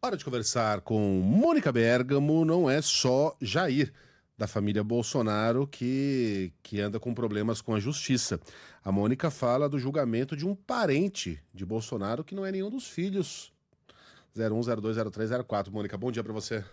Hora de conversar com Mônica Bergamo. Não é só Jair, da família Bolsonaro, que anda com problemas com a justiça. A Mônica fala do julgamento de um parente de Bolsonaro que não é nenhum dos filhos. 01, 02, 03, 04. Mônica, bom dia para você.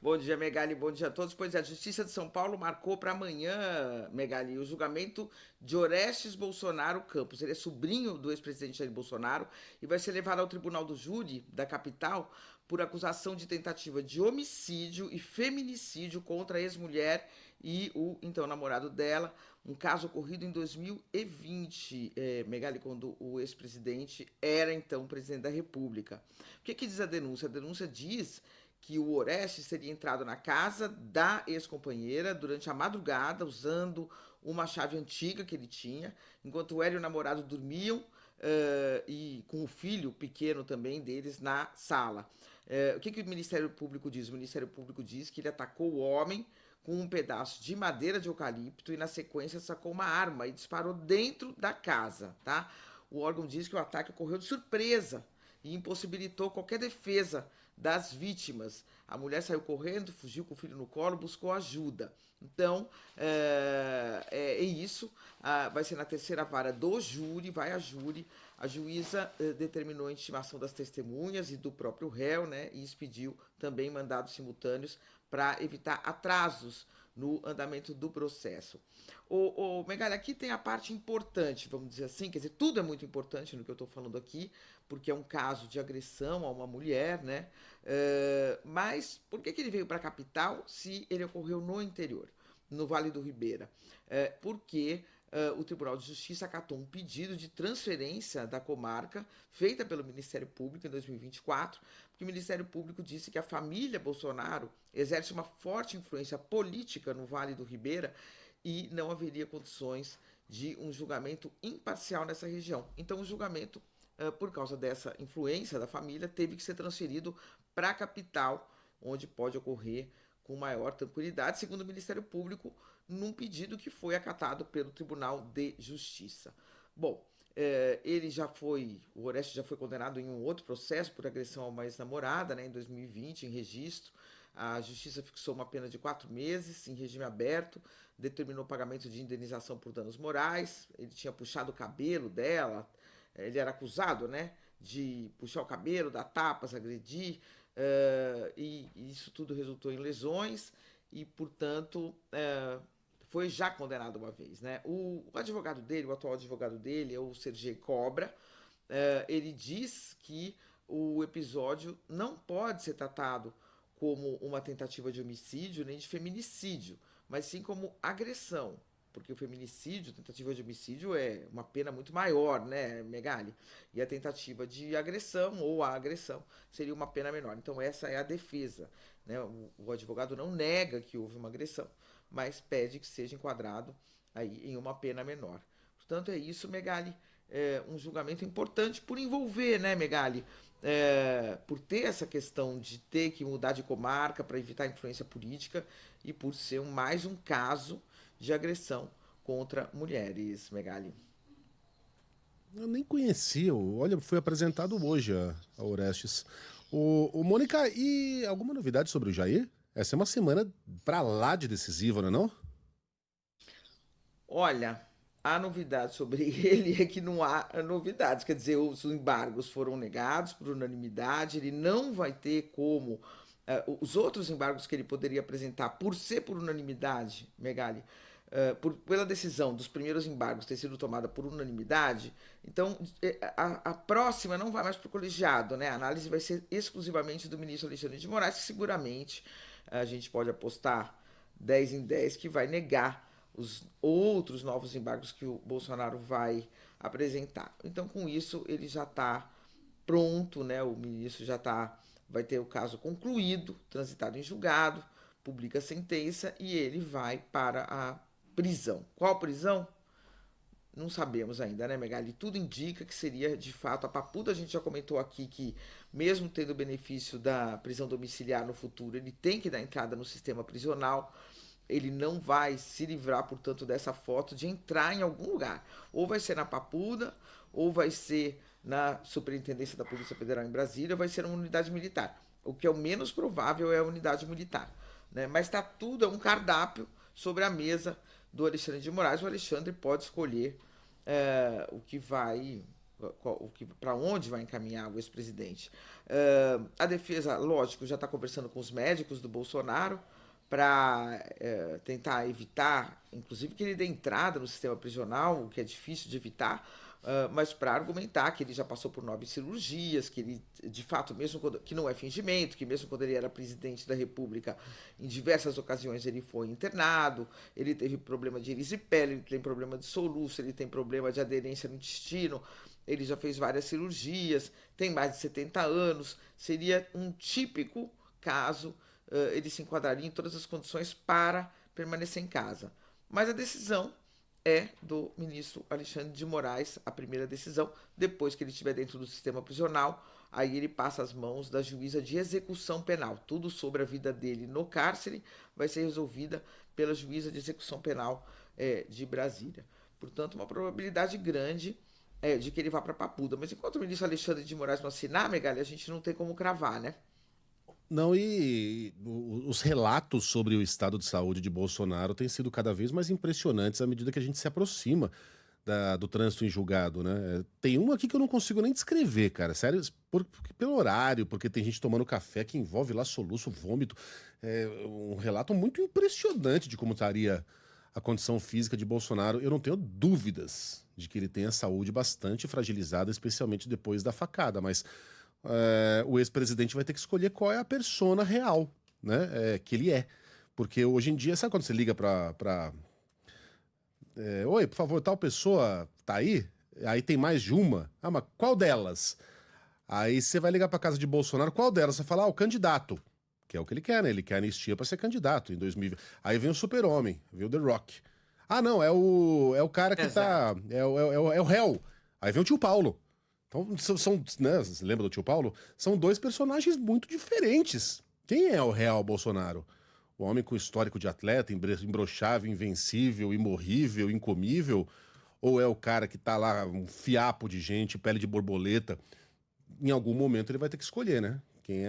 Bom dia, Megali. Bom dia a todos. Pois é, a Justiça de São Paulo marcou para amanhã, Megali, o julgamento de Orestes Bolsonaro Campos. Ele é sobrinho do ex-presidente Jair Bolsonaro e vai ser levado ao Tribunal do Júri da capital por acusação de tentativa de homicídio e feminicídio contra a ex-mulher e o então namorado dela. Um caso ocorrido em 2020, Megali, quando o ex-presidente era então presidente da República. O que diz a denúncia? A denúncia diz que o Orestes teria entrado na casa da ex-companheira durante a madrugada, usando uma chave antiga que ele tinha, enquanto ela e o namorado dormiam, e com o filho pequeno também deles na sala. O que o Ministério Público diz? O Ministério Público diz que ele atacou o homem com um pedaço de madeira de eucalipto e, na sequência, sacou uma arma e disparou dentro da casa, tá? O órgão diz que o ataque ocorreu de surpresa e impossibilitou qualquer defesa das vítimas. A mulher saiu correndo, fugiu com o filho no colo, buscou ajuda. Então, é isso. Vai ser na terceira vara do júri, vai a júri. A juíza determinou a intimação das testemunhas e do próprio réu, né? E expediu também mandados simultâneos para evitar atrasos no andamento do processo. Megali, aqui tem a parte importante, vamos dizer assim, quer dizer, tudo é muito importante no que eu estou falando aqui, porque é um caso de agressão a uma mulher, né? Mas por que ele veio para a capital se ele ocorreu no interior, no Vale do Ribeira? Porque o Tribunal de Justiça acatou um pedido de transferência da comarca feita pelo Ministério Público em 2024, porque o Ministério Público disse que a família Bolsonaro exerce uma forte influência política no Vale do Ribeira e não haveria condições de um julgamento imparcial nessa região. Então, o julgamento, por causa dessa influência da família, teve que ser transferido para a capital, onde pode ocorrer com maior tranquilidade, segundo o Ministério Público, num pedido que foi acatado pelo Tribunal de Justiça. Bom, o Orestes já foi condenado em um outro processo por agressão a uma ex-namorada, né, em 2020, em registro. A Justiça fixou uma pena de 4 meses em regime aberto, determinou o pagamento de indenização por danos morais. Ele tinha puxado o cabelo dela, ele era acusado, né, de puxar o cabelo, dar tapas, agredir, e isso tudo resultou em lesões e, portanto, foi já condenado uma vez, né? O advogado dele, o atual advogado dele, é o Sergei Cobra. Ele diz que o episódio não pode ser tratado como uma tentativa de homicídio nem de feminicídio, mas sim como agressão, porque o feminicídio, tentativa de homicídio, é uma pena muito maior, né, Megali? E a tentativa de agressão ou a agressão seria uma pena menor. Então essa é a defesa, né? O advogado não nega que houve uma agressão, mas pede que seja enquadrado aí em uma pena menor. Portanto, é isso, Megali. É um julgamento importante por envolver, né, Megali? Por ter essa questão de ter que mudar de comarca para evitar influência política e por ser mais um caso de agressão contra mulheres, Megali. Eu nem conhecia. Olha, foi apresentado hoje a Orestes. O Mônica, e alguma novidade sobre o Jair? Essa é uma semana pra lá de decisiva, não é não? Olha, a novidade sobre ele é que não há novidades, quer dizer, os embargos foram negados por unanimidade, ele não vai ter como. Os outros embargos que ele poderia apresentar, por ser por unanimidade, Megali, pela decisão dos primeiros embargos ter sido tomada por unanimidade, então a próxima não vai mais para o colegiado, né? A análise vai ser exclusivamente do ministro Alexandre de Moraes, que seguramente a gente pode apostar 10 em 10 que vai negar os outros novos embargos que o Bolsonaro vai apresentar. Então, com isso, ele já está pronto, né? O ministro vai ter o caso concluído, transitado em julgado, publica a sentença e ele vai para a prisão. Qual prisão? Não sabemos ainda, né, Megali? Tudo indica que seria, de fato, a Papuda. A gente já comentou aqui que, mesmo tendo o benefício da prisão domiciliar no futuro, ele tem que dar entrada no sistema prisional. Ele não vai se livrar, portanto, dessa foto de entrar em algum lugar. Ou vai ser na Papuda, ou vai ser na Superintendência da Polícia Federal em Brasília, vai ser uma unidade militar. O que é o menos provável é a unidade militar, né? Mas está tudo, é um cardápio sobre a mesa do Alexandre de Moraes. O Alexandre pode escolher o que vai, para onde vai encaminhar o ex-presidente. A defesa, lógico, já está conversando com os médicos do Bolsonaro para tentar evitar, inclusive, que ele dê entrada no sistema prisional, o que é difícil de evitar, mas para argumentar que ele já passou por 9 cirurgias, que ele, de fato, mesmo quando, que não é fingimento, que mesmo quando ele era presidente da República, em diversas ocasiões ele foi internado, ele teve problema de erisipela, ele tem problema de soluço, ele tem problema de aderência no intestino, ele já fez várias cirurgias, tem mais de 70 anos, seria um típico caso, ele se enquadraria em todas as condições para permanecer em casa. Mas a decisão é do ministro Alexandre de Moraes, a primeira decisão. Depois que ele estiver dentro do sistema prisional, aí ele passa as mãos da juíza de execução penal. Tudo sobre a vida dele no cárcere vai ser resolvida pela juíza de execução penal de Brasília. Portanto, uma probabilidade grande de que ele vá para Papuda. Mas enquanto o ministro Alexandre de Moraes não assinar, Megali, a gente não tem como cravar, né? Não, e os relatos sobre o estado de saúde de Bolsonaro têm sido cada vez mais impressionantes à medida que a gente se aproxima do trânsito em julgado, né? Tem um aqui que eu não consigo nem descrever, cara, sério, pelo horário, porque tem gente tomando café que envolve lá soluço, vômito. É um relato muito impressionante de como estaria a condição física de Bolsonaro. Eu não tenho dúvidas de que ele tem a saúde bastante fragilizada, especialmente depois da facada, mas o ex-presidente vai ter que escolher qual é a persona real, né, que ele é. Porque hoje em dia, sabe quando você liga oi, por favor, tal pessoa tá aí? Aí tem mais de uma. Ah, mas qual delas? Aí você vai ligar pra casa de Bolsonaro, qual delas? Você fala, o candidato. Que é o que ele quer, né? Ele quer anistia pra ser candidato em 2020. Aí vem o Super-Homem, vem o The Rock. Ah, não, é o cara que Exato. é o réu. Aí vem o tio Paulo. Então, né, você lembra do tio Paulo? São dois personagens muito diferentes. Quem é o real Bolsonaro? O homem com histórico de atleta, imbrochável, invencível, imorrível, incomível? Ou é o cara que tá lá, um fiapo de gente, pele de borboleta? Em algum momento ele vai ter que escolher, né? Quem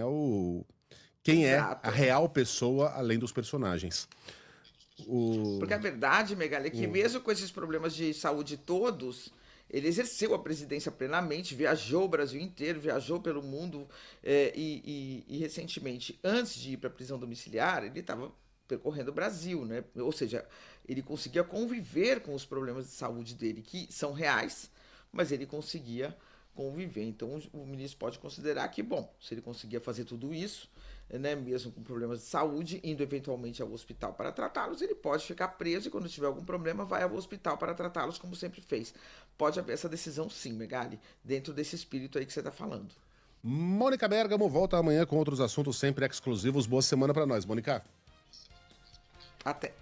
é a Exato. real pessoa além dos personagens? Porque O... a verdade, Megali, é que o... mesmo com esses problemas de saúde todos, ele exerceu a presidência plenamente, viajou o Brasil inteiro, viajou pelo mundo e recentemente, antes de ir para a prisão domiciliar, ele estava percorrendo o Brasil, né? Ou seja, ele conseguia conviver com os problemas de saúde dele, que são reais, mas ele conseguia conviver. Então o ministro pode considerar que, bom, se ele conseguia fazer tudo isso, né, mesmo com problemas de saúde, indo eventualmente ao hospital para tratá-los, ele pode ficar preso e quando tiver algum problema vai ao hospital para tratá-los como sempre fez. Pode haver essa decisão sim, Megali, dentro desse espírito aí que você está falando. Mônica Bergamo volta amanhã com outros assuntos sempre exclusivos. Boa semana pra nós, Mônica. Até.